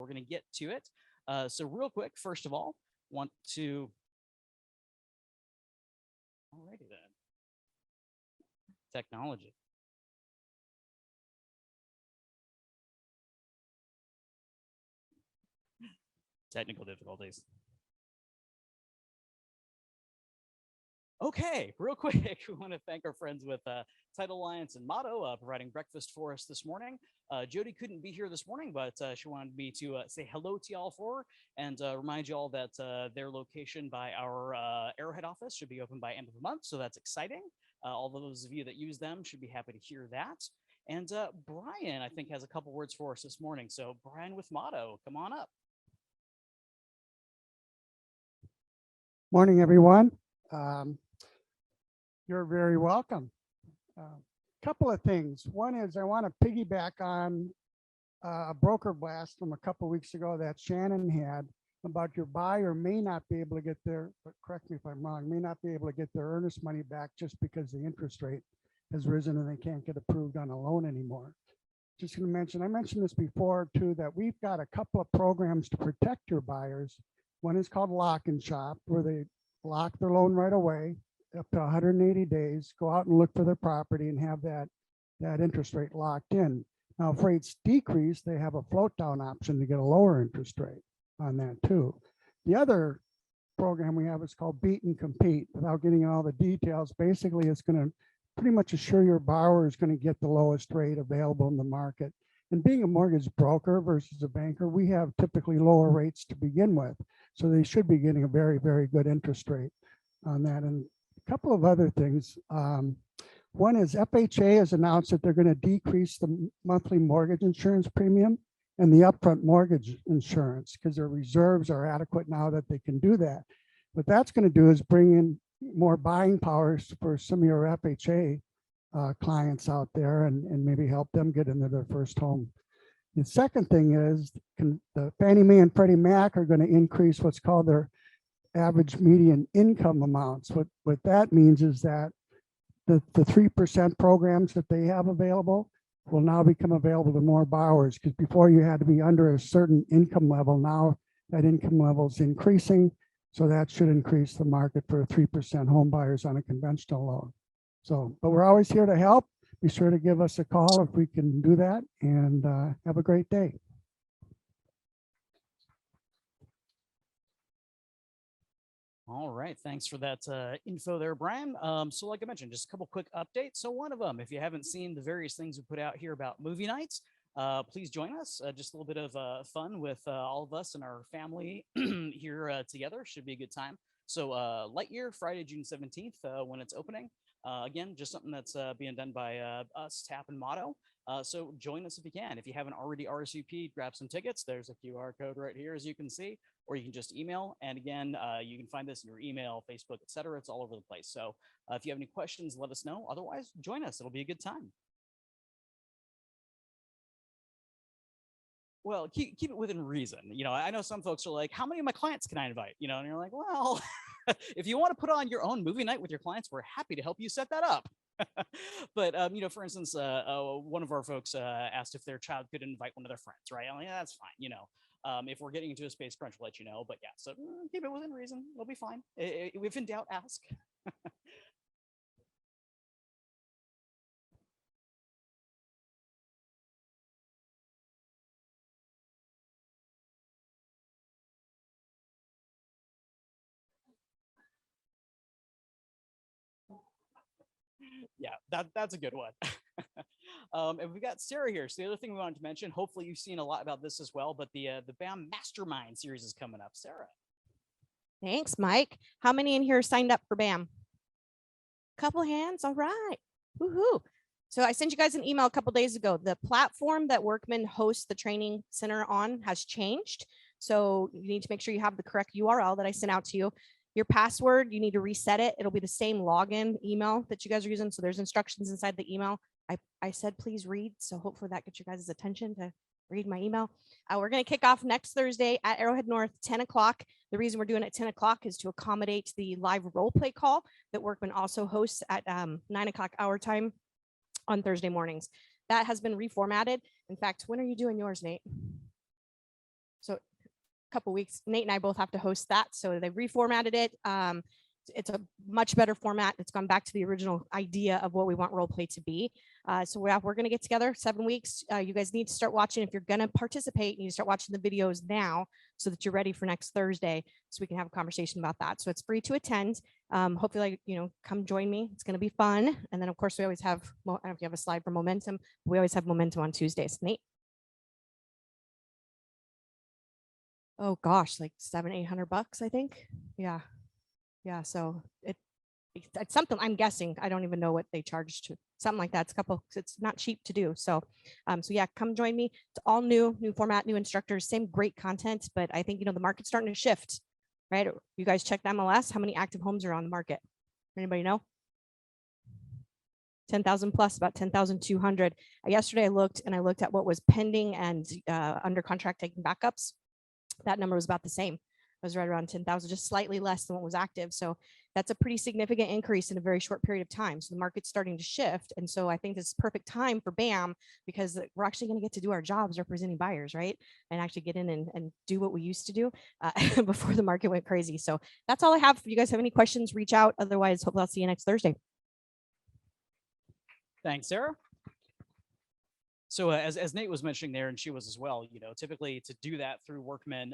going to get to it. So real quick, first of all, want to, alrighty then, technology. Technical difficulties. Okay, real quick, we want to thank our friends with Title Alliance and Motto providing breakfast for us this morning. Jody couldn't be here this morning, but she wanted me to say hello to y'all for her and remind you all that their location by our Arrowhead office should be open by end of the month, so that's exciting. All those of you that use them should be happy to hear that. And Brian, I think, has a couple words for us this morning. So Brian with Motto, come on up. Morning, everyone. You're very welcome. Couple of things. One is I want to piggyback on a broker blast from a couple of weeks ago that Shannon had about your buyer may not be able to get their, but correct me if I'm wrong, may not be able to get their earnest money back just because the interest rate has risen and they can't get approved on a loan anymore. Just going to mention, I mentioned this before too, that we've got a couple of programs to protect your buyers. One is called Lock and Shop, where they lock their loan right away up to 180 days, go out and look for their property and have that interest rate locked in. Now, if rates decrease, they have a float down option to get a lower interest rate on that too. The other program we have is called Beat and Compete. Without getting all the details, basically it's going to pretty much assure your borrower is going to get the lowest rate available in the market. And being a mortgage broker versus a banker, we have typically lower rates to begin with. So they should be getting a very, very good interest rate on that. And a couple of other things. One is FHA has announced that they're going to decrease the monthly mortgage insurance premium and the upfront mortgage insurance because their reserves are adequate now that they can do that. What that's going to do is bring in more buying powers for some of your FHA clients out there and maybe help them get into their first home. The second thing is the Fannie Mae and Freddie Mac are going to increase what's called their average median income amounts. What that means is that the 3% programs that they have available will now become available to more borrowers, because before you had to be under a certain income level. Now that income level is increasing, so that should increase the market for 3% home buyers on a conventional loan. So, but we're always here to help. Be sure to give us a call if we can do that, and have a great day. All right, thanks for that info there, Brian. So like I mentioned, just a couple quick updates. So one of them, if you haven't seen the various things we put out here about movie nights, please join us. Just a little bit of fun with all of us and our family here together. Should be a good time. So Lightyear, Friday, June 17th, when it's opening. Again, just something that's being done by us, TAP and Motto. So join us if you can. If you haven't already RSVP'd, grab some tickets. There's a QR code right here, as you can see, or you can just email. And again, you can find this in your email, Facebook, etc. It's all over the place. So if you have any questions, let us know. Otherwise, join us. It'll be a good time. Well, keep it within reason. You know, I know some folks are like, how many of my clients can I invite? You know, and you're like, well, if you want to put on your own movie night with your clients, we're happy to help you set that up. But, you know, for instance, one of our folks asked if their child could invite one of their friends, right? I'm like, yeah, that's fine. You know, if we're getting into a space crunch, we'll let you know. But yeah, so keep it within reason. We'll be fine. If in doubt, ask. Yeah, that's a good one. And we got Sarah here. So the other thing we wanted to mention, hopefully you've seen a lot about this as well, but the BAM Mastermind series is coming up. Sarah. Thanks, Mike. How many in here signed up for BAM? Couple hands. All right. Woohoo. So I sent you guys an email a couple days ago. The platform that Workman hosts the training center on has changed. So you need to make sure you have the correct URL that I sent out to you. Your password, you need to reset it. It'll be the same login email that you guys are using. So there's instructions inside the email. I said, please read. So hopefully that gets you guys' attention to read my email. We're going to kick off next Thursday at Arrowhead North, 10 o'clock. The reason we're doing it at 10 o'clock is to accommodate the live role play call that Workman also hosts at 9 o'clock our time on Thursday mornings. That has been reformatted. In fact, when are you doing yours, Nate? couple weeks. Nate and I both have to host that. So they reformatted it. It's a much better format. It's gone back to the original idea of what we want role play to be. So we're going to get together 7 weeks. You guys need to start watching. If you're going to participate, you need to start watching the videos now so that you're ready for next Thursday so we can have a conversation about that. So it's free to attend. Hopefully, come join me. It's going to be fun. And then, of course, we always have, well, I don't know if you have a slide for momentum. We always have momentum on Tuesdays. Nate? Oh, gosh, like $700-800, I think. Yeah. Yeah, so it's something, I'm guessing. I don't even know what they charge to something like that. It's not cheap to do. So yeah, come join me. It's all new format, new instructors, same great content, but I think, the market's starting to shift, right? You guys check the MLS, how many active homes are on the market? Anybody know? 10,000 plus, about 10,200. Yesterday I looked at what was pending and under contract taking backups. That number was about the same. It was right around 10,000, just slightly less than what was active. So that's a pretty significant increase in a very short period of time. So the market's starting to shift. And so I think this is perfect time for BAM because we're actually going to get to do our jobs representing buyers, right? And actually get in and do what we used to do before the market went crazy. So that's all I have. If you guys have any questions, reach out. Otherwise, hopefully I'll see you next Thursday. Thanks, Sarah. So as Nate was mentioning there, and she was as well, typically to do that through Workman,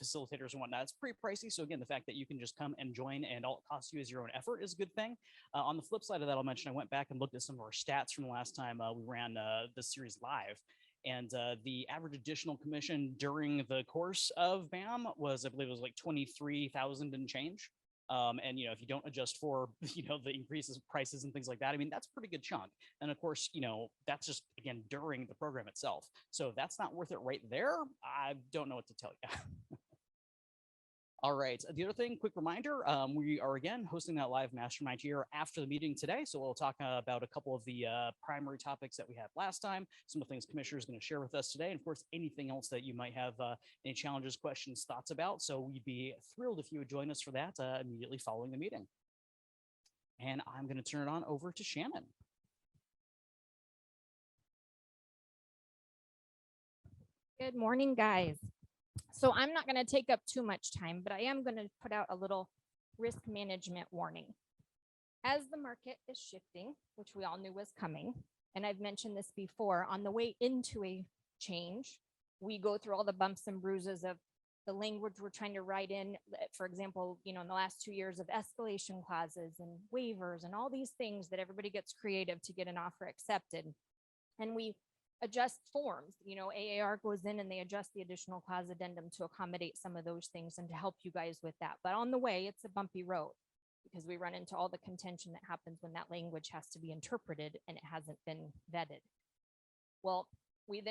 facilitators and whatnot, it's pretty pricey. So again, the fact that you can just come and join and all it costs you is your own effort is a good thing. On the flip side of that, I'll mention I went back and looked at some of our stats from the last time we ran this series live. And the average additional commission during the course of BAM was, I believe it was like 23,000 and change. And if you don't adjust for the increases prices and things like that, I mean that's a pretty good chunk. And of course, that's just again during the program itself. So if that's not worth it right there, I don't know what to tell you. All right. The other thing, quick reminder, we are again hosting that live mastermind here after the meeting today. So we'll talk about a couple of the primary topics that we had last time, some of the things Commissioner is going to share with us today, and of course, anything else that you might have any challenges, questions, thoughts about. So we'd be thrilled if you would join us for that immediately following the meeting. And I'm going to turn it on over to Shannon. Good morning, guys. So I'm not going to take up too much time, but I am going to put out a little risk management warning. As the market is shifting, which we all knew was coming, and I've mentioned this before, on the way into a change, we go through all the bumps and bruises of the language we're trying to write in, for example, in the last 2 years of escalation clauses and waivers and all these things that everybody gets creative to get an offer accepted. And we adjust forms, AAR goes in and they adjust the additional clause addendum to accommodate some of those things and to help you guys with that. But on the way, it's a bumpy road because we run into all the contention that happens when that language has to be interpreted and it hasn't been vetted. Well, we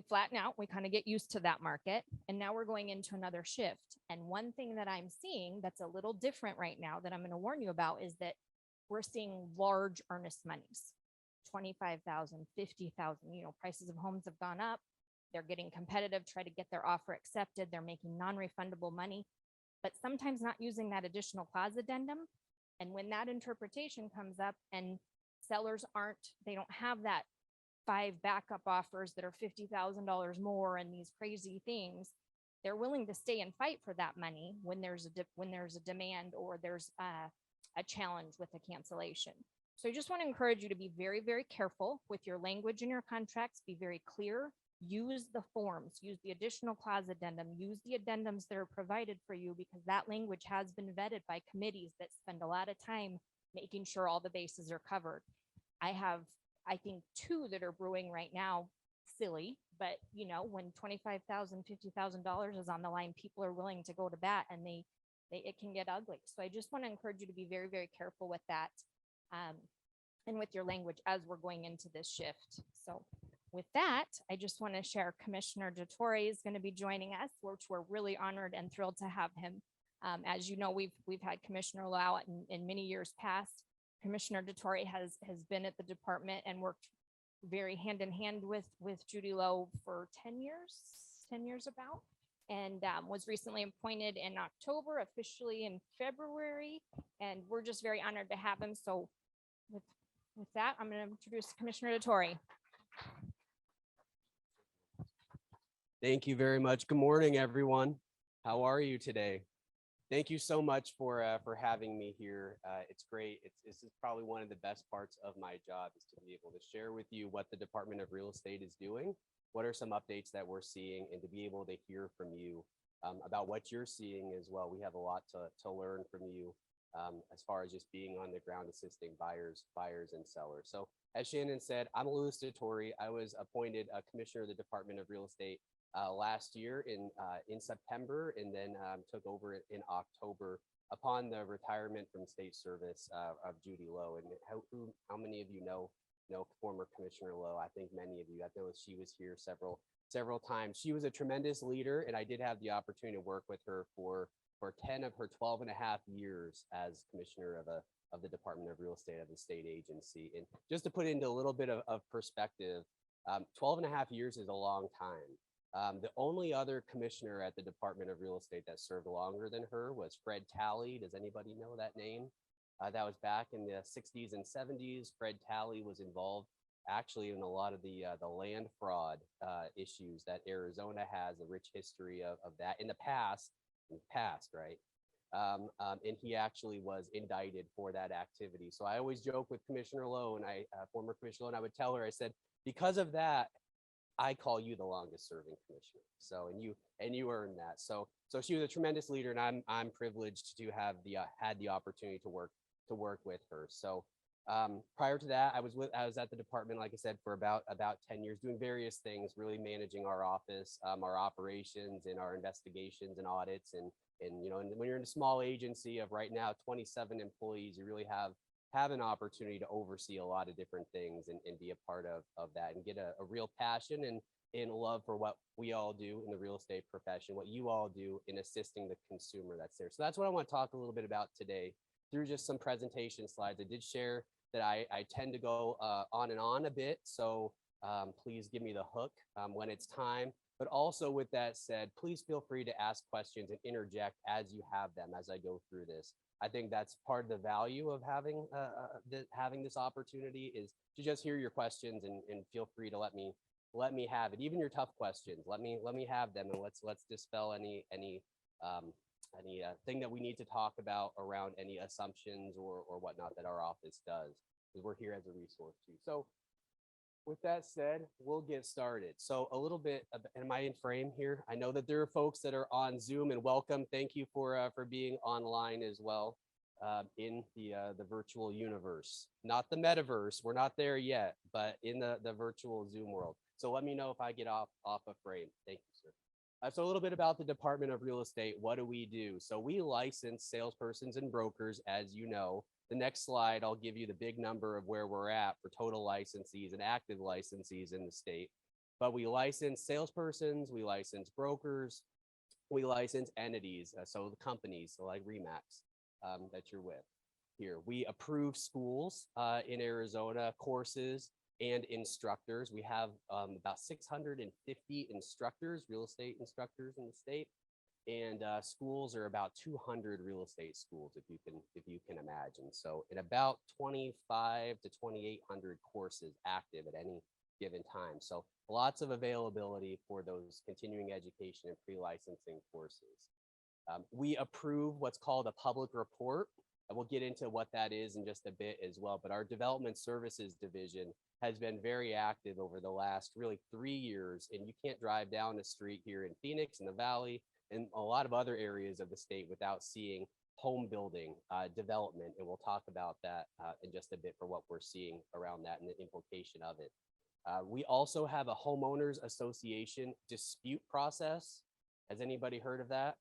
flatten out, we kind of get used to that market. And now we're going into another shift. And one thing that I'm seeing that's a little different right now that I'm going to warn you about is that we're seeing large earnest monies. 25,000, 50,000, prices of homes have gone up. They're getting competitive, try to get their offer accepted. They're making non-refundable money, but sometimes not using that additional clause addendum. And when that interpretation comes up and sellers they don't have that 5 backup offers that are $50,000 more and these crazy things, they're willing to stay and fight for that money when there's a demand or there's a challenge with a cancellation. So I just want to encourage you to be very, very careful with your language in your contracts. Be very clear. Use the forms. Use the additional clause addendum. Use the addendums that are provided for you because that language has been vetted by committees that spend a lot of time making sure all the bases are covered. I have, I think, 2 that are brewing right now. Silly, but when $25,000, $50,000 is on the line, people are willing to go to bat, and it can get ugly. So I just want to encourage you to be very, very careful with that. And with your language as we're going into this shift. So with that, I just want to share Commissioner Dettorre is going to be joining us, which we're really honored and thrilled to have him. As you know, we've had Commissioner Lau in many years past. Commissioner Dettorre has been at the department and worked very hand in hand with Judy Lowe for 10 years about, and was recently appointed in October, officially in February. And we're just very honored to have him. So with that, I'm going to introduce Commissioner Dettorre. Thank you very much. Good morning, everyone. How are you today? Thank you so much for having me here. It's great. This is probably one of the best parts of my job is to be able to share with you what the Department of Real Estate is doing, what are some updates that we're seeing, and to be able to hear from you about what you're seeing as well. We have a lot to learn from you as far as just being on the ground assisting buyers and sellers. So as Shannon said, I'm Louis Dettorre. I was appointed a commissioner of the Department of Real Estate last year in September, and then took over in October upon the retirement from state service of Judy Lowe. And how many of you know former Commissioner Lowe? I think many of you. I know she was here several times. She was a tremendous leader, and I did have the opportunity to work with her for 10 of her 12 and a half years as commissioner of the Department of Real Estate of the state agency. And just to put into a little bit of perspective, 12 and a half years is a long time. The only other commissioner at the Department of Real Estate that served longer than her was Fred Talley. Does anybody know that name? That was back in the 60s and 70s. Fred Talley was involved actually in a lot of the land fraud issues that Arizona has, a rich history of that in the past, right? And he actually was indicted for that activity. So I always joke with Commissioner Lowe, and former Commissioner Lowe, and I would tell her, I said, because of that, I call you the longest serving commissioner. So, and you earned that. So she was a tremendous leader, and I'm privileged to have had the opportunity to work with her. So prior to that, I was at the department, like I said, for about 10 years, doing various things, really managing our office, our operations, and our investigations and audits. And when you're in a small agency of right now 27 employees, you really have an opportunity to oversee a lot of different things and be a part of that, and get a real passion and love for what we all do in the real estate profession, what you all do in assisting the consumer that's there. So that's what I want to talk a little bit about today through just some presentation slides. I did share that I tend to go on and on a bit. So please give me the hook when it's time. But also with that said, please feel free to ask questions and interject as you have them as I go through this. I think that's part of the value of having this opportunity is to just hear your questions and feel free to let me have it. Even your tough questions, let me have them, and let's dispel any thing that we need to talk about around any assumptions or whatnot that our office does, because we're here as a resource too. So with that said, we'll get started. So a little bit, am I in frame here? I know that there are folks that are on Zoom, and welcome. Thank you for being online as well in the virtual universe, not the metaverse. We're not there yet, but in the virtual Zoom world. So let me know if I get off a frame. Thank you, sir. So a little bit about the Department of Real Estate. What do we do? So we license salespersons and brokers, as you know. The next slide, I'll give you the big number of where we're at for total licensees and active licensees in the state. But we license salespersons, we license brokers, we license entities, so the companies, so like Remax that you're with here. We approve schools in Arizona, courses, and instructors. We have about 650 instructors, real estate instructors in the state. And schools are about 200 real estate schools, if you can imagine. So in about 25 to 2,800 courses active at any given time. So lots of availability for those continuing education and pre-licensing courses. We approve what's called a public report, and we'll get into what that is in just a bit as well. But our development services division has been very active over the last really 3 years, and you can't drive down the street here in Phoenix in the Valley and a lot of other areas of the state without seeing home building development. And we'll talk about that in just a bit for what we're seeing around that and the implication of it. We also have a homeowners association dispute process. Has anybody heard of that?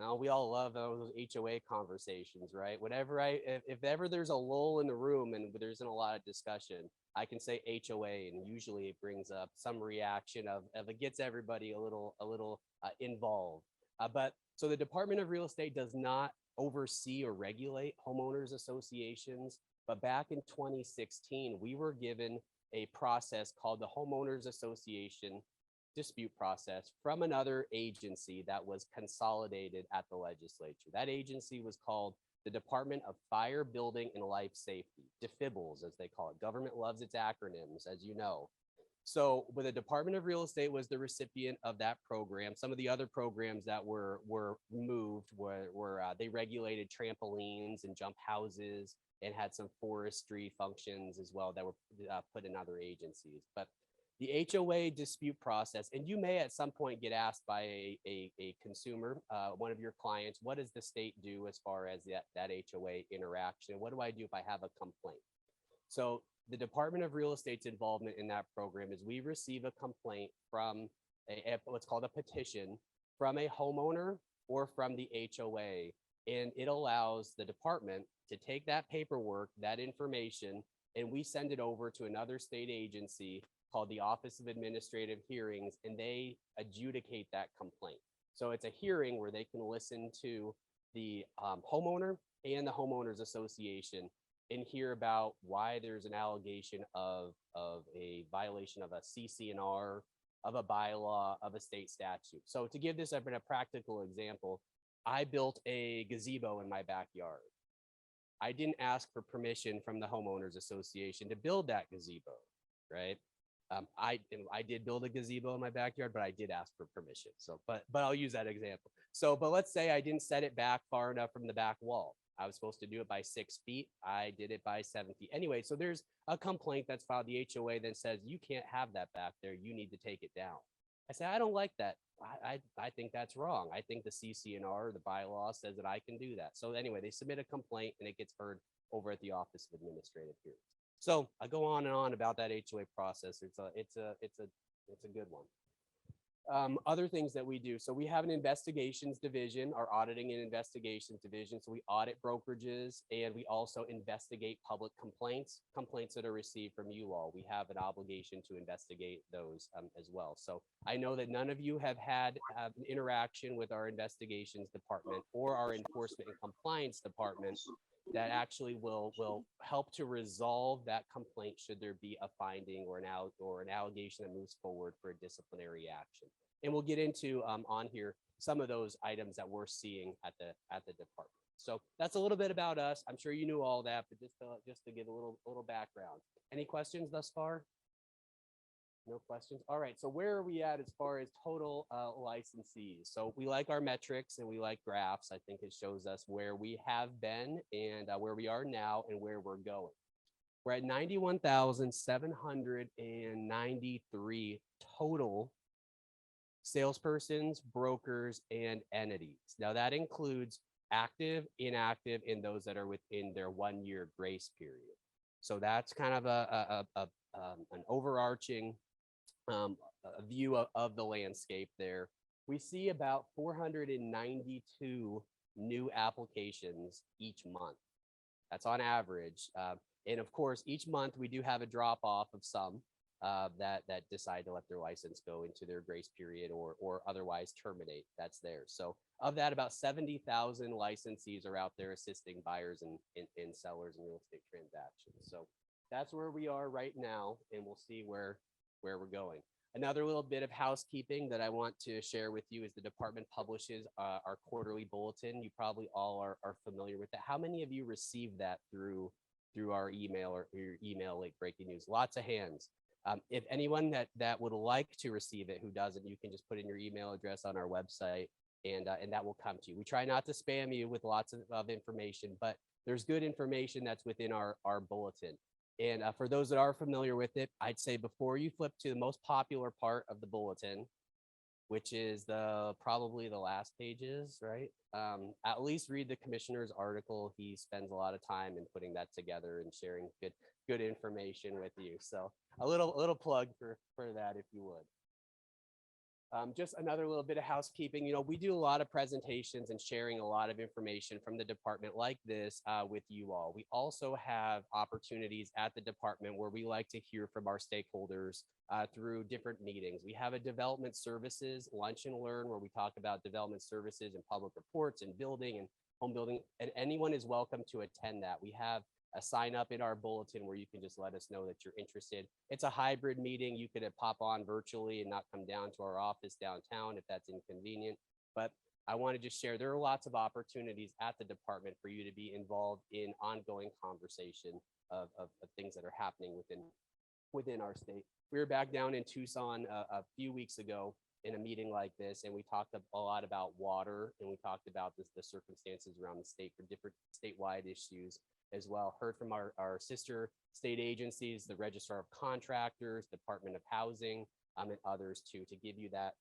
Now, we all love those HOA conversations, right? If ever there's a lull in the room and there isn't a lot of discussion, I can say HOA, and usually it brings up some reaction of it gets everybody a little involved. But so the Department of Real Estate does not oversee or regulate homeowners associations. But back in 2016, we were given a process called the Homeowners Association dispute process from another agency that was consolidated at the legislature. That agency was called the Department of Fire, Building, and Life Safety, DFIBLS, as they call it. Government loves its acronyms, as you know. So, but the Department of Real Estate was the recipient of that program. Some of the other programs that were moved were they regulated trampolines and jump houses and had some forestry functions as well that were put in other agencies. But the HOA dispute process, and you may at some point get asked by a consumer, one of your clients, what does the state do as far as that HOA interaction? What do I do if I have a complaint? So the Department of Real Estate's involvement in that program is we receive a complaint from what's called a petition from a homeowner or from the HOA. And it allows the department to take that paperwork, that information, and we send it over to another state agency called the Office of Administrative Hearings, and they adjudicate that complaint. So it's a hearing where they can listen to the homeowner and the homeowners association and hear about why there's an allegation of a violation of a CC&R, of a bylaw, of a state statute. So to give this a practical example, I built a gazebo in my backyard. I didn't ask for permission from the homeowners association to build that gazebo, right? I did build a gazebo in my backyard, but I did ask for permission. So, but I'll use that example. So, but let's say I didn't set it back far enough from the back wall. I was supposed to do it by 6 feet. I did it by 7 feet. Anyway, so there's a complaint that's filed. The HOA then says, you can't have that back there. You need to take it down. I say, I don't like that. I think that's wrong. I think the CC&R, the bylaw says that I can do that. So anyway, they submit a complaint and it gets heard over at the Office of Administrative Hearings. So I go on and on about that HOA process. It's a good one. Other things that we do. So we have an investigations division, our auditing and investigations division. So we audit brokerages and we also investigate public complaints that are received from you all. We have an obligation to investigate those as well. So I know that none of you have had an interaction with our investigations department or our enforcement and compliance department that actually will help to resolve that complaint should there be a finding or an allegation that moves forward for a disciplinary action. And we'll get into on here some of those items that we're seeing at the department. So that's a little bit about us. I'm sure you knew all that, but just to give a little background. Any questions thus far? No questions. All right. So where are we at as far as total licensees? So we like our metrics and we like graphs. I think it shows us where we have been and where we are now and where we're going. We're at 91,793 total salespersons, brokers, and entities. Now that includes active, inactive, and those that are within their 1-year grace period. So that's kind of an overarching a view of the landscape there. We see about 492 new applications each month. That's on average. And of course, each month we do have a drop off of some that decide to let their license go into their grace period or otherwise terminate. That's there. So of that, about 70,000 licensees are out there assisting buyers and sellers in real estate transactions. So that's where we are right now, and we'll see where we're going. Another little bit of housekeeping that I want to share with you is the department publishes our quarterly bulletin. You probably all are familiar with that. How many of you received that through our email or your email late breaking news? Lots of hands. If anyone that would like to receive it who doesn't, you can just put in your email address on our website and that will come to you. We try not to spam you with lots of information, but there's good information that's within our bulletin. And for those that are familiar with it, I'd say before you flip to the most popular part of the bulletin, which is probably the last pages, right? At least read the commissioner's article. He spends a lot of time in putting that together and sharing good information with you. So a little plug for that, if you would. Just another little bit of housekeeping. You know, we do a lot of presentations and sharing a lot of information from the department like this with you all. We also have opportunities at the department where we like to hear from our stakeholders through different meetings. We have a development services lunch and learn where we talk about development services and public reports and building and home building, and anyone is welcome to attend that. We have a sign up in our bulletin where you can just let us know that you're interested. It's a hybrid meeting. You could pop on virtually and not come down to our office downtown if that's inconvenient. But I want to just share, there are lots of opportunities at the department for you to be involved in ongoing conversation of things that are happening within our state. we were back down in Tucson a few weeks ago in a meeting like this, and we talked a lot about water, and we talked about the circumstances around the state for different statewide issues as well. Heard from our sister state agencies, the Registrar of Contractors, Department of Housing, and others too, to give you that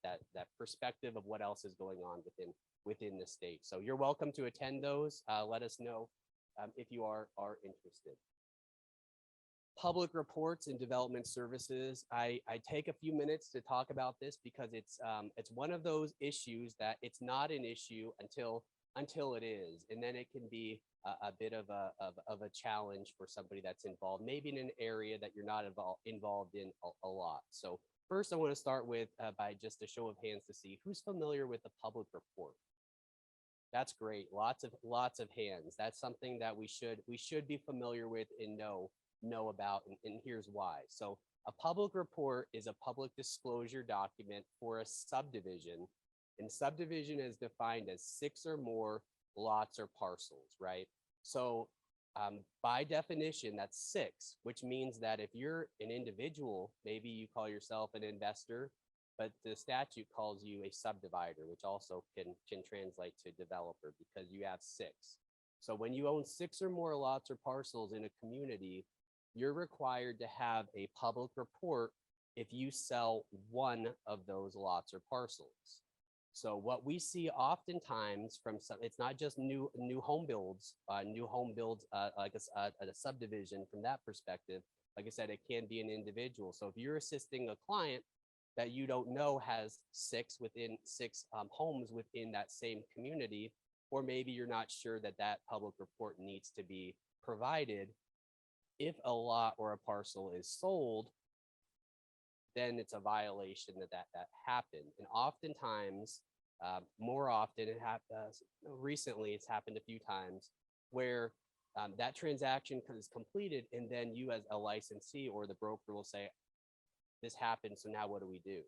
perspective of what else is going on within the state. So you're welcome to attend those. Let us know if you are interested. Public reports and development services. I take a few minutes to talk about this because it's one of those issues that it's not an issue until it is, and then it can be a bit of a challenge for somebody that's involved, maybe in an area that you're not involved in a lot. So first, I want to start with by just a show of hands to see who's familiar with the public report. That's great. Lots of hands. That's something that we should be familiar with and know about, and here's why. So a public report is a public disclosure document for a subdivision, and subdivision is defined as 6 or more lots or parcels, right? So by definition, that's 6, which means that if you're an individual, maybe you call yourself an investor, but the statute calls you a subdivider, which also can translate to developer because you have 6. So when you own 6 or more lots or parcels in a community, you're required to have a public report if you sell one of those lots or parcels. So what we see oftentimes from some, it's not just new home builds, like a subdivision from that perspective. Like I said, it can be an individual. So if you're assisting a client that you don't know has 6 homes within that same community, or maybe you're not sure that public report needs to be provided, if a lot or a parcel is sold, then it's a violation that happened. And oftentimes, more often, recently it's happened a few times where that transaction is completed, and then you as a licensee or the broker will say, this happened, so now what do we do?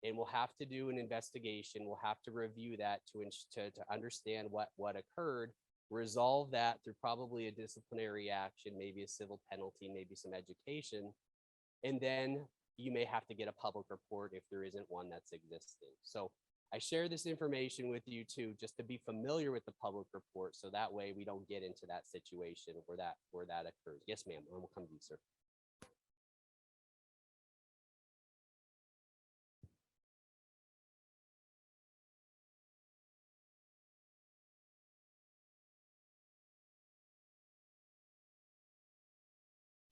And we'll have to do an investigation. We'll have to review that to understand what occurred, resolve that through probably a disciplinary action, maybe a civil penalty, maybe some education, and then you may have to get a public report if there isn't one that's existing. So I share this information with you too, just to be familiar with the public report, so that way we don't get into that situation where that occurs. Yes, ma'am, and we'll come to you, sir.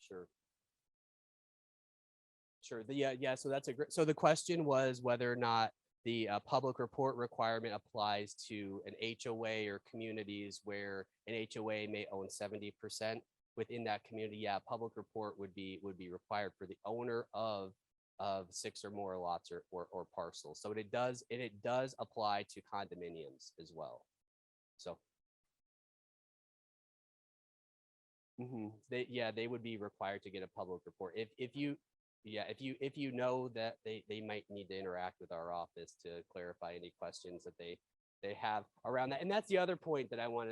Sure. Sure. Yeah. So that's so the question was whether or not the public report requirement applies to an HOA or communities where an HOA may own 70% within that community. Yeah, public report would be required for the owner of 6 or more lots or parcels. So it does apply to condominiums as well. So. They would be required to get a public report if you know that they might need to interact with our office to clarify any questions that they have around that. And that's the other point that I want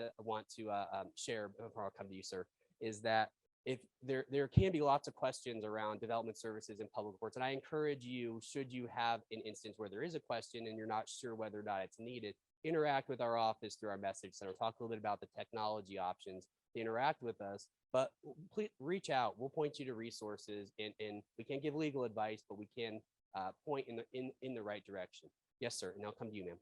to share before I'll come to you, sir, is that if there can be lots of questions around development services and public reports, and I encourage you, should you have an instance where there is a question and you're not sure whether or not it's needed, interact with our office through our message center, talk a little bit about the technology options to interact with us, but please reach out. We'll point you to resources, and we can't give legal advice, but we can point in the right direction. Yes, sir, and I'll come to you, ma'am.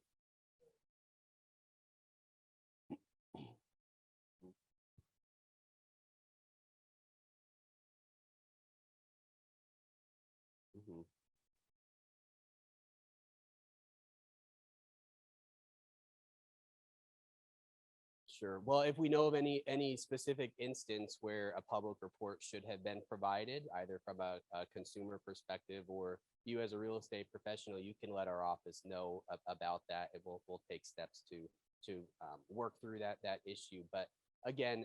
Sure. Well, if we know of any specific instance where a public report should have been provided, either from a consumer perspective or you as a real estate professional, you can let our office know about that, and we'll take steps to work through that issue. But again,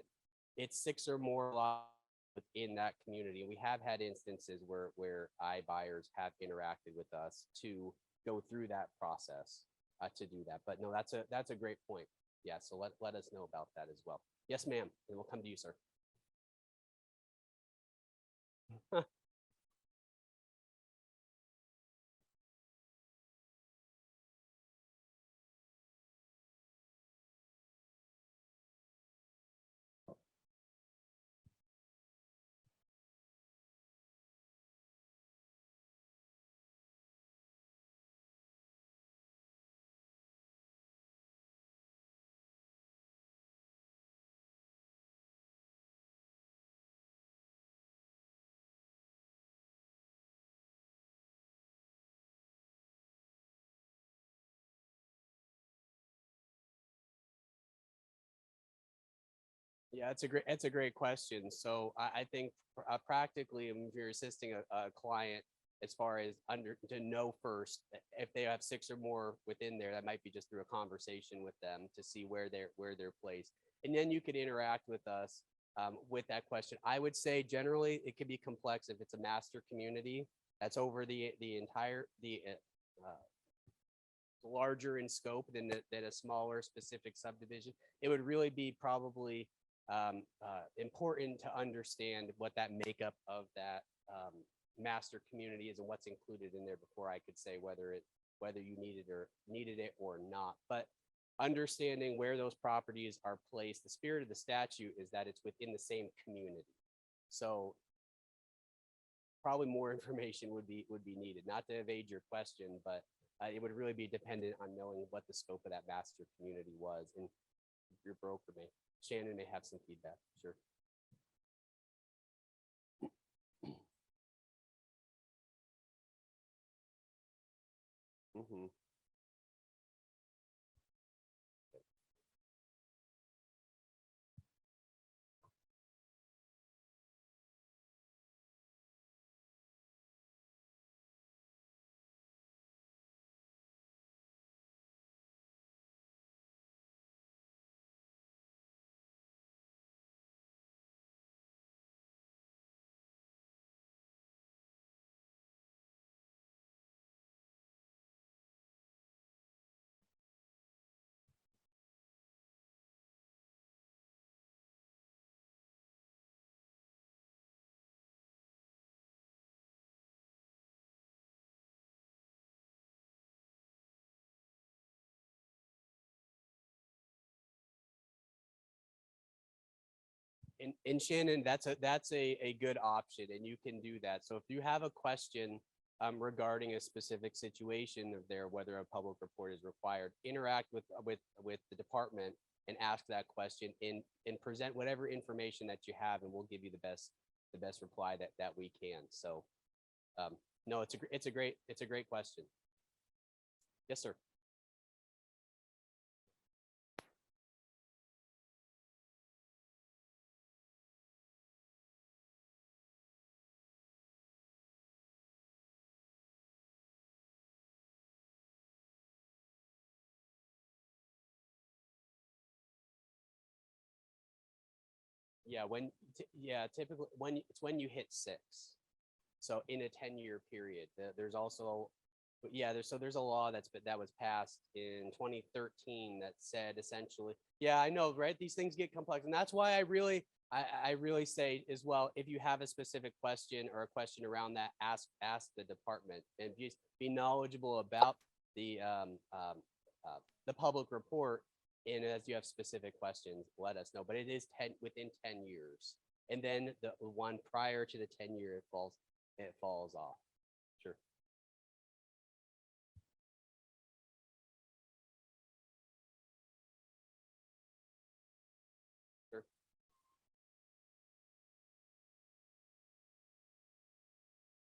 it's 6 or more lots within that community. We have had instances where iBuyers have interacted with us to go through that process to do that. But no, that's a great point. Yeah, so let us know about that as well. Yes, ma'am, and we'll come to you, sir. Yeah, it's a great question. So I think practically, if you're assisting a client as far as under to know first if they have six or more within there, that might be just through a conversation with them to see where they're placed, and then you could interact with us with that question. I would say generally it could be complex if it's a master community that's over the entire larger in scope than a smaller specific subdivision. It would really be probably important to understand what that makeup of that master community is and what's included in there before I could say whether you needed it or not. But understanding where those properties are placed, the spirit of the statute is that it's within the same community. So probably more information would be needed, not to evade your question, but it would really be dependent on knowing what the scope of that master community was. And your broker Shannon may have some feedback. Sure. Mm-hmm. And Shannon, that's a good option, and you can do that. So if you have a question regarding a specific situation of there, whether a public report is required, interact with the department and ask that question and present whatever information that you have, and we'll give you the best reply that we can. So no, it's a great question. Yes, sir. Yeah, typically when you hit six. So in a 10-year period, there's also, there's a law that was passed in 2013 that said essentially, yeah, I know, right? These things get complex, and that's why I really say as well, if you have a specific question or a question around that, ask the department and be knowledgeable about the public report. And as you have specific questions, let us know. But it is within 10 years, and then the one prior to the 10-year, it falls off. Sure. Sure.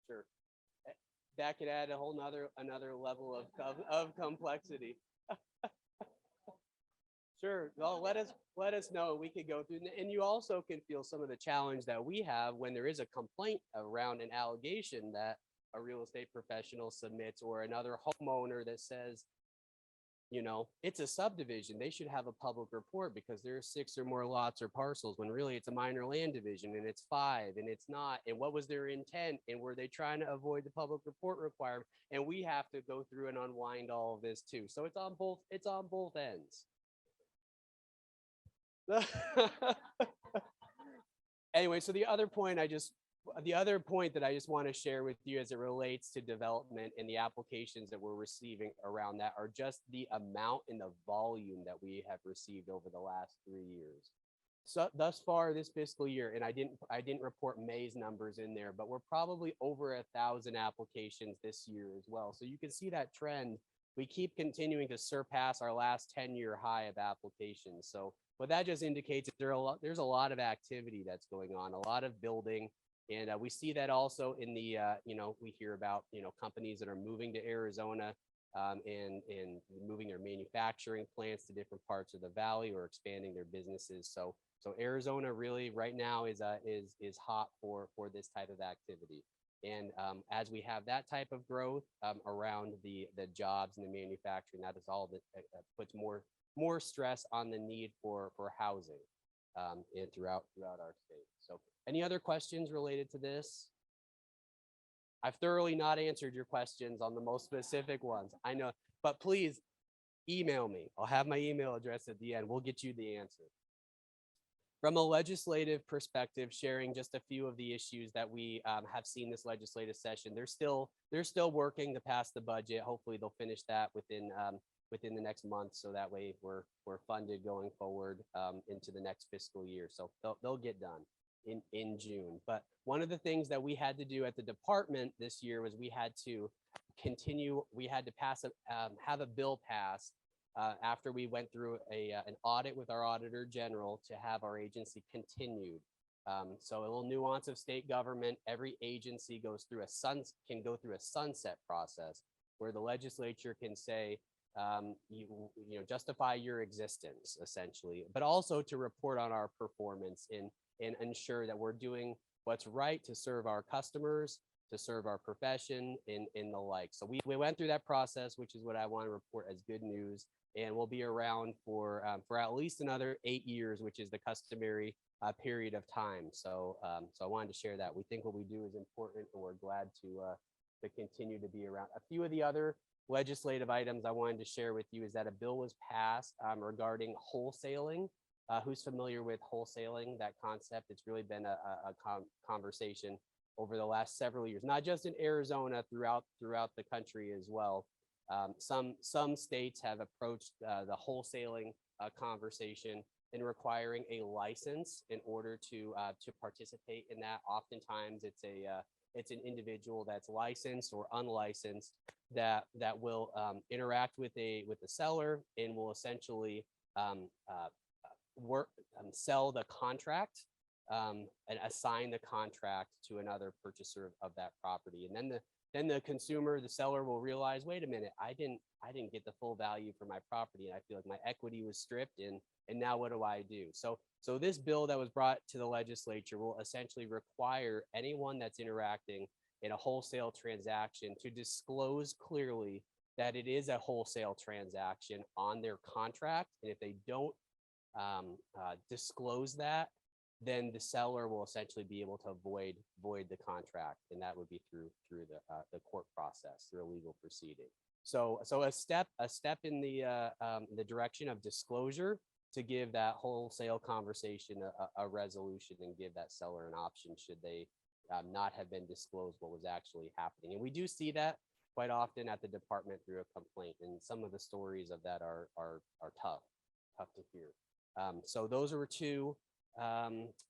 Sure. That could add a whole another level of complexity. Sure. Well, let us know. We could go through, and you also can feel some of the challenge that we have when there is a complaint around an allegation that a real estate professional submits, or another homeowner that says, it's a subdivision. They should have a public report because there are 6 or more lots or parcels, when really it's a minor land division and it's 5 and it's not. And what was their intent? And were they trying to avoid the public report requirement? And we have to go through and unwind all of this too. So it's on both ends. Anyway, so the other point that I just want to share with you as it relates to development and the applications that we're receiving around that are just the amount and the volume that we have received over the last 3 years. So thus far this fiscal year, and I didn't report May's numbers in there, but we're probably over 1,000 applications this year as well. So you can see that trend. We keep continuing to surpass our last 10-year high of applications. So what that just indicates is there's a lot of activity that's going on, a lot of building. And we see that also in the, we hear about, companies that are moving to Arizona and moving their manufacturing plants to different parts of the valley or expanding their businesses. So Arizona really right now is hot for this type of activity. And as we have that type of growth around the jobs and the manufacturing, that is all that puts more stress on the need for housing and throughout our state. So any other questions related to this? I've thoroughly not answered your questions on the most specific ones. I know, but please email me. I'll have my email address at the end. We'll get you the answer. From a legislative perspective, sharing just a few of the issues that we have seen this legislative session. They're still working to pass the budget. Hopefully they'll finish that within the next month, so that way we're funded going forward into the next fiscal year. So they'll get done in June. But one of the things that we had to do at the department this year was we had to pass have a bill passed after we went through an audit with our auditor general to have our agency continued. So a little nuance of state government, every agency can go through a sunset process where the legislature can say, you know, justify your existence essentially, but also to report on our performance and ensure that we're doing what's right to serve our customers, to serve our profession and the like. So we went through that process, which is what I want to report as good news. And we'll be around for at least another 8 years, which is the customary period of time. So so I wanted to share that. We think what we do is important, and we're glad to continue to be around. A few of the other legislative items I wanted to share with you is that a bill was passed regarding wholesaling. Who's familiar with wholesaling, that concept? It's really been a conversation over the last several years, not just in Arizona, throughout the country as well. Some states have approached the wholesaling conversation in requiring a license in order to participate in that. Oftentimes, it's an individual that's licensed or unlicensed that will interact with the seller and will essentially sell the contract and assign the contract to another purchaser of that property. And then the consumer, the seller, will realize, wait a minute, I didn't get the full value for my property, and I feel like my equity was stripped, and now what do I do? So this bill that was brought to the legislature will essentially require anyone that's interacting in a wholesale transaction to disclose clearly that it is a wholesale transaction on their contract. And if they don't disclose that, then the seller will essentially be able to void the contract, and that would be through the court process, through a legal proceeding. So a step in the direction of disclosure to give that wholesale conversation a resolution and give that seller an option should they not have been disclosed what was actually happening. And we do see that quite often at the department through a complaint, and some of the stories of that are tough to hear. So those are two.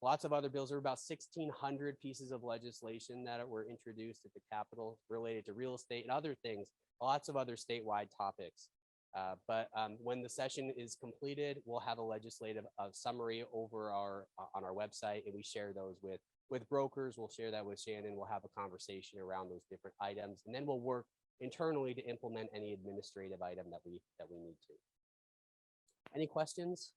Lots of other bills. There were about 1,600 pieces of legislation that were introduced at the Capitol related to real estate and other things, lots of other statewide topics. But when the session is completed, we'll have a legislative summary over on our website, and we share those with brokers. We'll share that with Shannon. We'll have a conversation around those different items, and then we'll work internally to implement any administrative item that we need to. Any questions?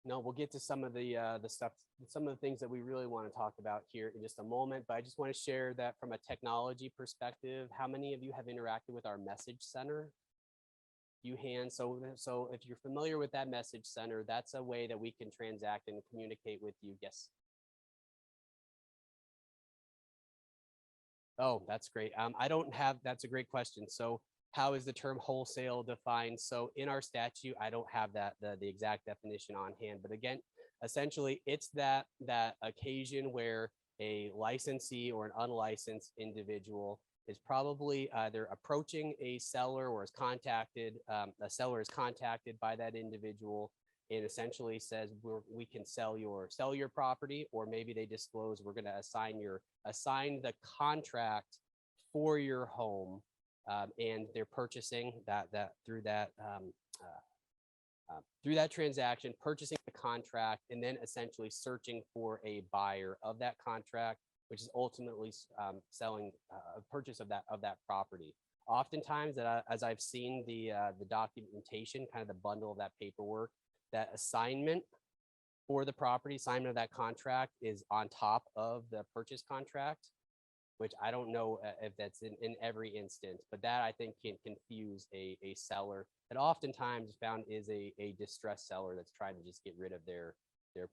No, we'll get to some of the stuff, some of the things that we really want to talk about here in just a moment. But I just want to share that from a technology perspective, how many of you have interacted with our message center? You hand. So if you're familiar with that message center, that's a way that we can transact and communicate with you. Yes. Oh, that's great. I don't have, that's a great question. So how is the term wholesale defined? So in our statute, I don't have that the exact definition on hand, but again, essentially it's that occasion where a licensee or an unlicensed individual is probably either approaching a seller or is contacted, a seller is contacted by that individual and essentially says, we can sell your property, or maybe they disclose we're going to assign the contract for your home. And they're purchasing that through that transaction, purchasing the contract, and then essentially searching for a buyer of that contract, which is ultimately selling a purchase of that property. Oftentimes, as I've seen the documentation, kind of the bundle of that paperwork, that assignment for the property, assignment of that contract is on top of the purchase contract, which I don't know if that's in every instance, but that I think can confuse a seller that oftentimes found is a distressed seller that's trying to just get rid of their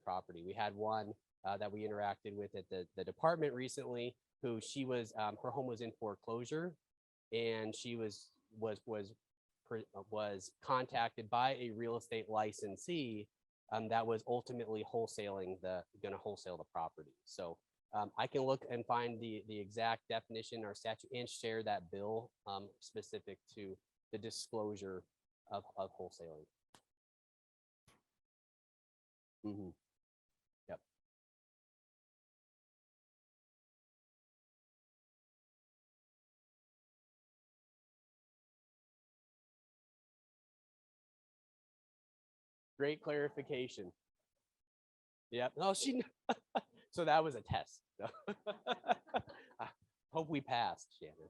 property. We had one that we interacted with at the department recently, who she was her home was in foreclosure, and she was contacted by a real estate licensee that was ultimately going to wholesale the property. So I can look and find the exact definition or statute and share that bill specific to the disclosure of wholesaling. Yep. Great clarification. Yep. No, so that was a test. I hope we passed, Shannon.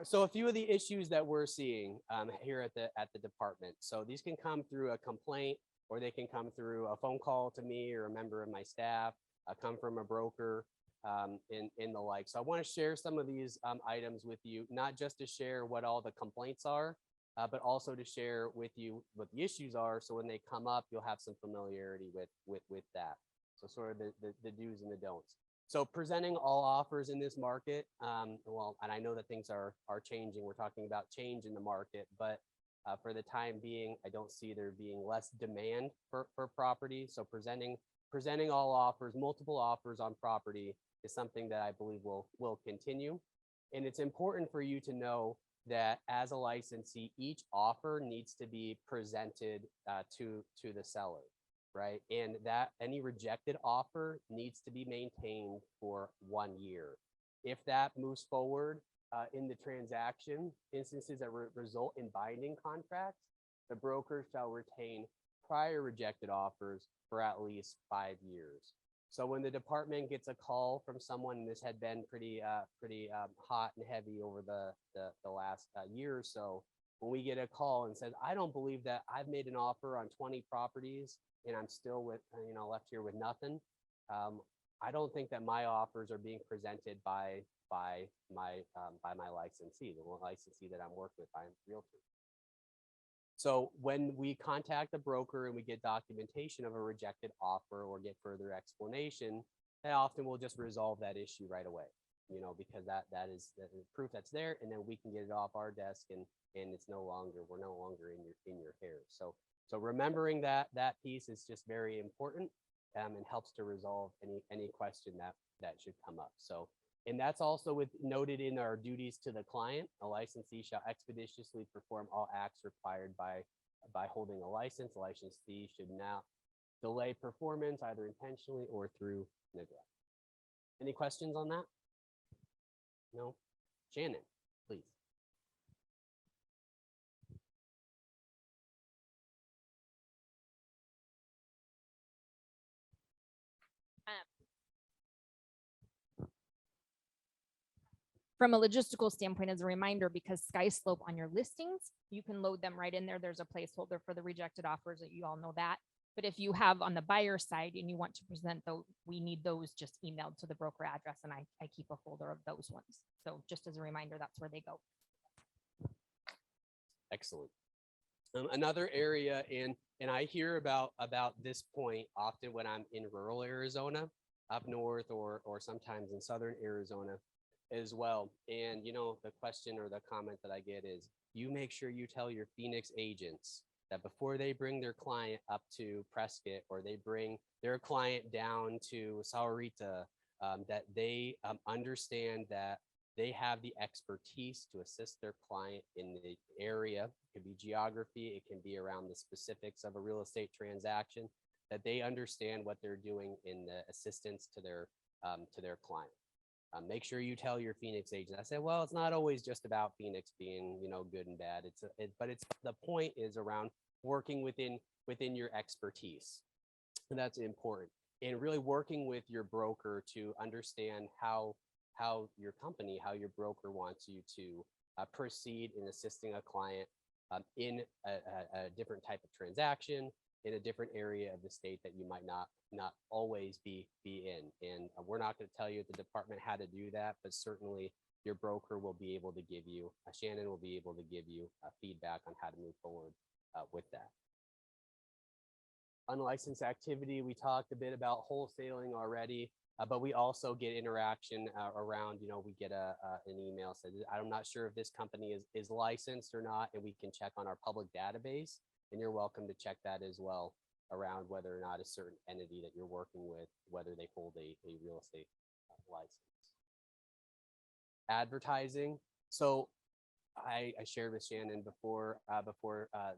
So a few of the issues that we're seeing here at the department. So these can come through a complaint, or they can come through a phone call to me or a member of my staff, come from a broker, in the like. So I want to share some of these items with you, not just to share what all the complaints are, but also to share with you what the issues are. So when they come up, you'll have some familiarity with that. So sort of the do's and the don'ts. So presenting all offers in this market, well, and I know that things are changing. We're talking about change in the market, but for the time being, I don't see there being less demand for property. So presenting all offers, multiple offers on property is something that I believe will continue. And it's important for you to know that as a licensee, each offer needs to be presented to the seller, right? And that any rejected offer needs to be maintained for 1 year. If that moves forward in the transaction, instances that result in binding contracts, the broker shall retain prior rejected offers for at least 5 years. So when the department gets a call from someone, and this had been pretty hot and heavy over the last year or so, when we get a call and says, I don't believe that I've made an offer on 20 properties and I'm still with, left here with nothing. I don't think that my offers are being presented by my licensee, the licensee that I'm working with, I'm realtor. So when we contact a broker and we get documentation of a rejected offer or get further explanation, they often will just resolve that issue right away, because that is proof that's there, and then we can get it off our desk, and we're no longer in your hair. So remembering that piece is just very important, and helps to resolve any question that should come up. So, and that's also noted in our duties to the client. A licensee shall expeditiously perform all acts required by holding a license. A licensee should not delay performance either intentionally or through neglect. Any questions on that? No? Shannon, please. From a logistical standpoint, as a reminder, because SkySlope on your listings, you can load them right in there. There's a placeholder for the rejected offers, that you all know that. But if you have on the buyer side and you want to present those, we need those just emailed to the broker address, and I keep a folder of those ones. So just as a reminder, that's where they go. Excellent. Another area, and I hear about this point often when I'm in rural Arizona, up north, or sometimes in southern Arizona as well. And the question or the comment that I get is, you make sure you tell your Phoenix agents that before they bring their client up to Prescott, or they bring their client down to Sahuarita, that they understand that they have the expertise to assist their client in the area. It could be geography, it can be around the specifics of a real estate transaction, that they understand what they're doing in the assistance to their client. Make sure you tell your Phoenix agent. I said, well, it's not always just about Phoenix being, good and bad. But the point is around working within your expertise, and that's important. And really working with your broker to understand how your broker wants you to proceed in assisting a client in a different type of transaction in a different area of the state that you might not always be in. And we're not going to tell you at the department how to do that, but certainly your broker will be able to give you, Shannon will be able to give you feedback on how to move forward with that. Unlicensed activity, we talked a bit about wholesaling already, but we also get interaction around, we get an email says, I'm not sure if this company is licensed or not, and we can check on our public database, and you're welcome to check that as well around whether or not a certain entity that you're working with, whether they hold a real estate license. Advertising. So I shared with Shannon before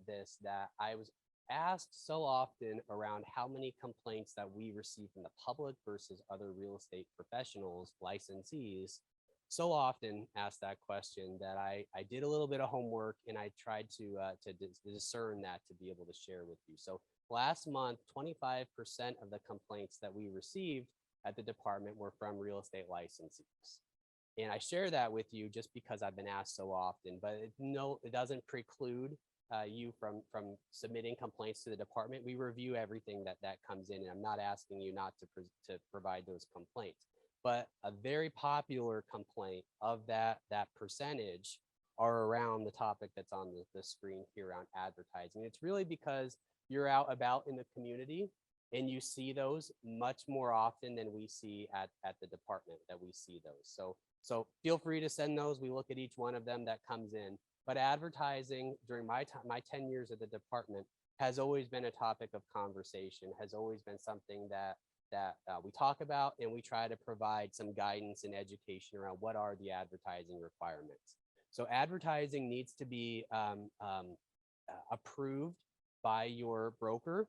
this that I was asked so often around how many complaints that we receive from the public versus other real estate professionals, licensees, so often asked that question that I did a little bit of homework and I tried to discern that to be able to share with you. So last month, 25% of the complaints that we received at the department were from real estate licensees. And I share that with you just because I've been asked so often, but it doesn't preclude you from submitting complaints to the department. We review everything that comes in, and I'm not asking you not to provide those complaints. But a very popular complaint of that percentage are around the topic that's on the screen here around advertising. It's really because you're out about in the community and you see those much more often than we see at the department that we see those. So feel free to send those. We look at each one of them that comes in. But advertising during my 10 years at the department has always been a topic of conversation, has always been something that we talk about, and we try to provide some guidance and education around what are the advertising requirements. So advertising needs to be approved by your broker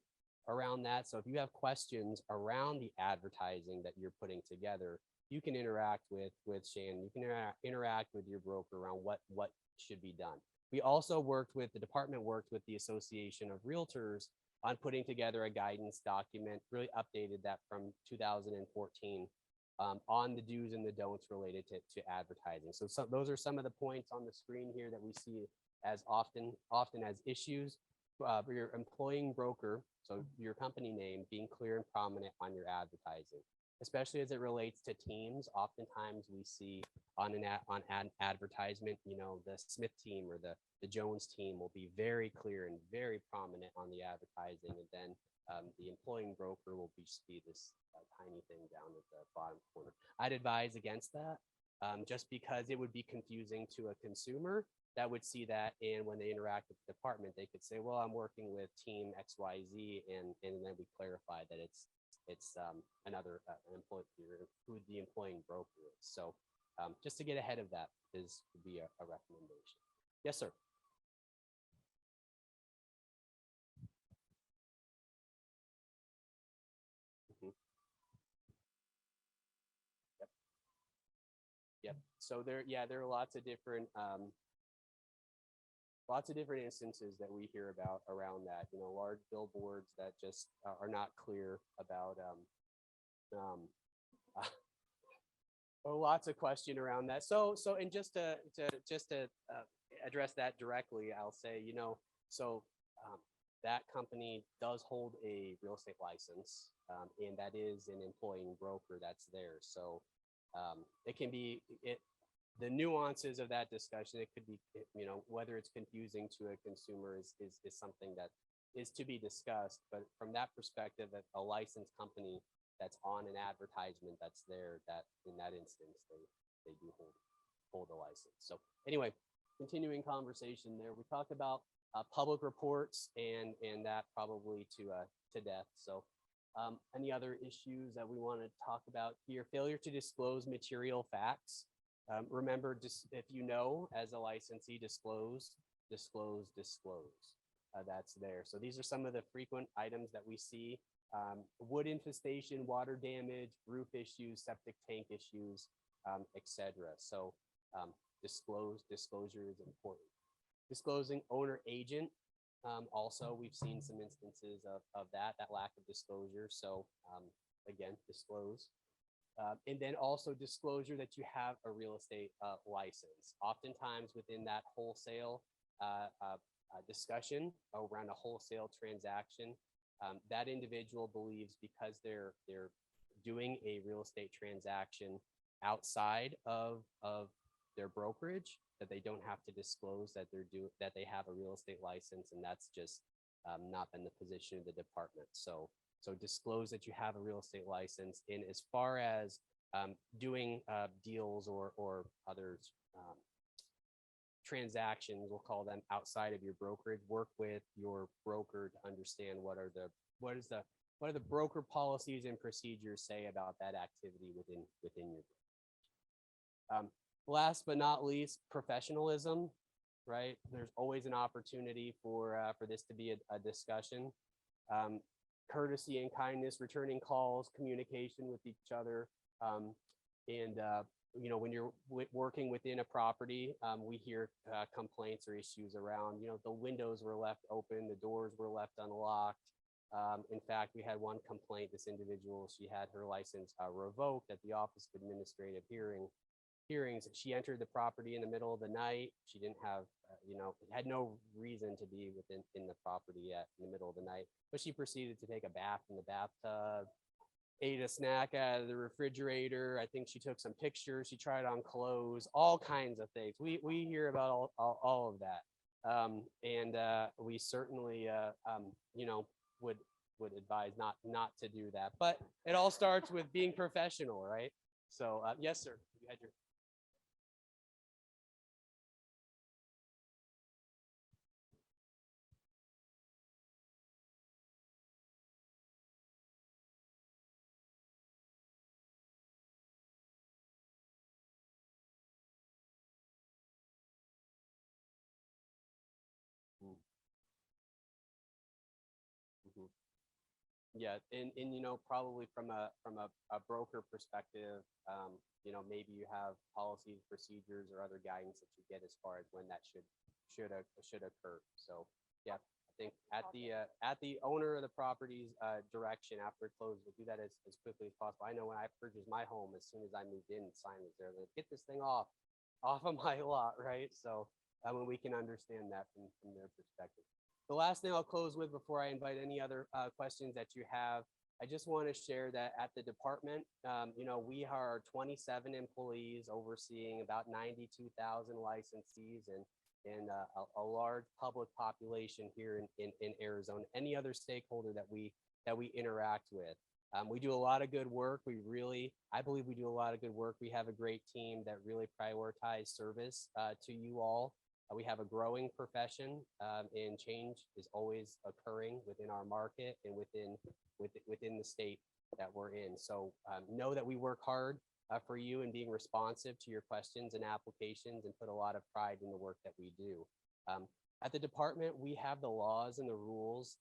around that. So if you have questions around the advertising that you're putting together, you can interact with Shannon. You can interact with your broker around what should be done. We also the department worked with the Association of Realtors on putting together a guidance document, really updated that from 2014 on the do's and the don'ts related to advertising. So those are some of the points on the screen here that we see as often as issues. Your employing broker, so your company name, being clear and prominent on your advertising, especially as it relates to teams. Oftentimes we see on an advertisement, the Smith team or the Jones team will be very clear and very prominent on the advertising, and then the employing broker will just be this tiny thing down at the bottom corner. I'd advise against that, just because it would be confusing to a consumer that would see that, and when they interact with the department, they could say, well, I'm working with team XYZ, and then we clarify that it's another employee, who the employing broker is. So just to get ahead of that would be a recommendation. Yes, sir. Mm-hmm. Yep. So there are lots of different instances that we hear about around that. Large billboards that just are not clear about. Lots of question around that. So and just to address that directly, I'll say, that company does hold a real estate license, and that is an employing broker that's there. So it can be the nuances of that discussion. It could be, whether it's confusing to a consumer is something that is to be discussed. But from that perspective, a licensed company that's on an advertisement that's there, that in that instance, they do hold a license. So anyway, continuing conversation there, we talked about public reports and that probably to death. So any other issues that we want to talk about here? Failure to disclose material facts. Remember, just if as a licensee, disclose. That's there. So these are some of the frequent items that we see. Wood infestation, water damage, roof issues, septic tank issues, etc. So disclosure is important. Disclosing owner agent. Also, we've seen some instances of that lack of disclosure. So again, disclose. And then also disclosure that you have a real estate license. Oftentimes within that wholesale discussion around a wholesale transaction, that individual believes because they're doing a real estate transaction outside of their brokerage, that they don't have to disclose that that they have a real estate license, and that's just not been the position of the department. So disclose that you have a real estate license. And as far as doing deals or others transactions, we'll call them, outside of your brokerage, work with your broker to understand what are the broker policies and procedures say about that activity within your last but not least, professionalism, right? There's always an opportunity for this to be a discussion. Courtesy and kindness, returning calls, communication with each other. And you know, when you're working within a property, we hear complaints or issues around, you know, the windows were left open, the doors were left unlocked. In fact, we had one complaint. This individual, she had her license revoked at the Office of Administrative Hearings. She entered the property in the middle of the night. She didn't have, you know, had no reason to be in the property in the middle of the night, but she proceeded to take a bath in the bathtub, ate a snack out of the refrigerator. I think she took some pictures. She tried on clothes, all kinds of things. We hear about all of that. And we certainly, you know, would advise not to do that, but it all starts with being professional, right? So yes, sir. You had your Mhm. Yeah, and you know, probably from a broker perspective, you know, maybe you have policies, procedures, or other guidance that you get as far as when that should occur. So yeah, I think at the owner of the property's direction after it closes, we'll do that as quickly as possible. I know when I purchased my home, as soon as I moved in, sign was there, like, get this thing off of my lot, right? So when we can understand that from their perspective. The last thing I'll close with before I invite any other questions that you have, I just want to share that at the department, you know, we are 27 employees overseeing about 92,000 licensees and a large public population here in Arizona. Any other stakeholder that we interact with. We do a lot of good work. I believe we do a lot of good work. We have a great team that really prioritize service to you all. We have a growing profession, and change is always occurring within our market and within the state that we're in. So know that we work hard for you and being responsive to your questions and applications, and put a lot of pride in the work that we do. At the department, we have the laws and the rules,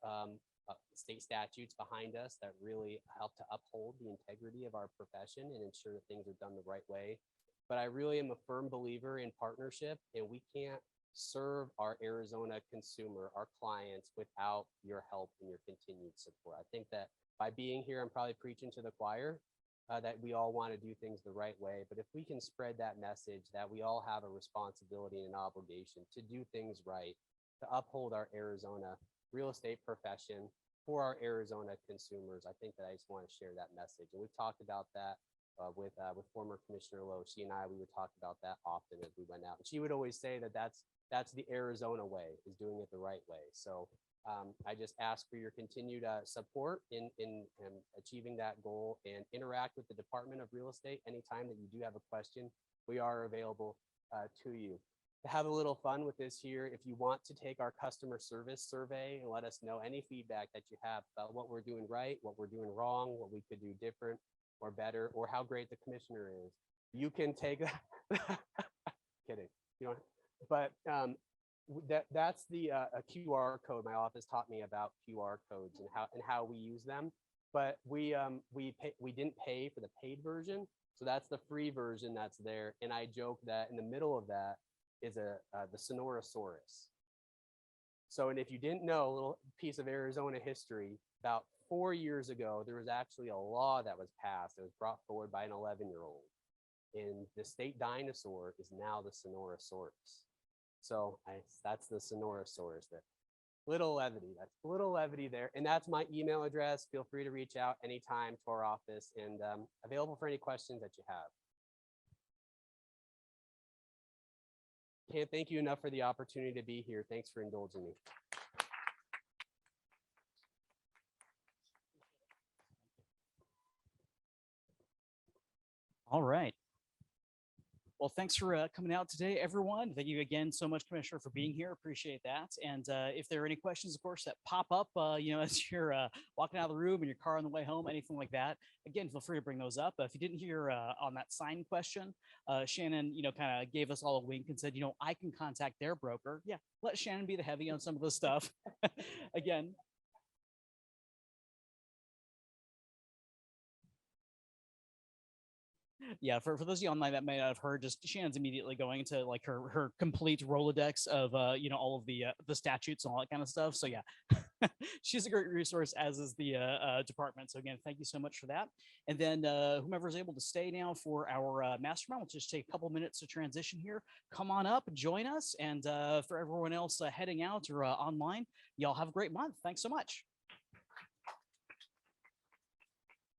state statutes behind us that really help to uphold the integrity of our profession and ensure that things are done the right way. But I really am a firm believer in partnership, and we can't serve our Arizona consumer, our clients, without your help and your continued support. I think that by being here, I'm probably preaching to the choir that we all want to do things the right way. But if we can spread that message that we all have a responsibility and an obligation to do things right, to uphold our Arizona real estate profession for our Arizona consumers, I think that I just want to share that message. And we've talked about that with former Commissioner Lowe. She and we would talk about that often as we went out. And she would always say that that's the Arizona way, is doing it the right way. So I just ask for your continued support in achieving that goal, and interact with the Department of Real Estate anytime that you do have a question. We are available to you. To have a little fun with this here, if you want to take our customer service survey and let us know any feedback that you have about what we're doing right, what we're doing wrong, what we could do different or better, or how great the commissioner is, you can take that. Kidding, you know, but that's the a QR code. My office taught me about QR codes and how we use them. But we didn't pay for the paid version, so that's the free version that's there. And I joke that in the middle of that is the Sonorosaurus. So, and if you didn't know, a little piece of Arizona history, about 4 years ago, there was actually a law that was passed. It was brought forward by an 11-year-old. And the state dinosaur is now the Sonorosaurus. So that's the Sonorosaurus there. Little levity. That's a little levity there. And that's my email address. Feel free to reach out anytime to our office, and available for any questions that you have. Can't thank you enough for the opportunity to be here. Thanks for indulging me. All right. Well, thanks for coming out today, everyone. Thank you again so much, Commissioner, for being here. Appreciate that. And if there are any questions, of course, that pop up, as you're walking out of the room in your car on the way home, anything like that, again, feel free to bring those up. If you didn't hear on that sign question, Shannon, kind of gave us all a wink and said, I can contact their broker. Yeah, let Shannon be the heavy on some of this stuff. Again, yeah, for those of you online that may not have heard, just Shannon's immediately going into like her complete Rolodex of all of the statutes and all that kind of stuff. So yeah, she's a great resource, as is the department. So again, thank you so much for that. And then whomever is able to stay now for our mastermind, we'll just take a couple minutes to transition here. Come on up, join us, and for everyone else heading out or online, y'all have a great month. Thanks so much.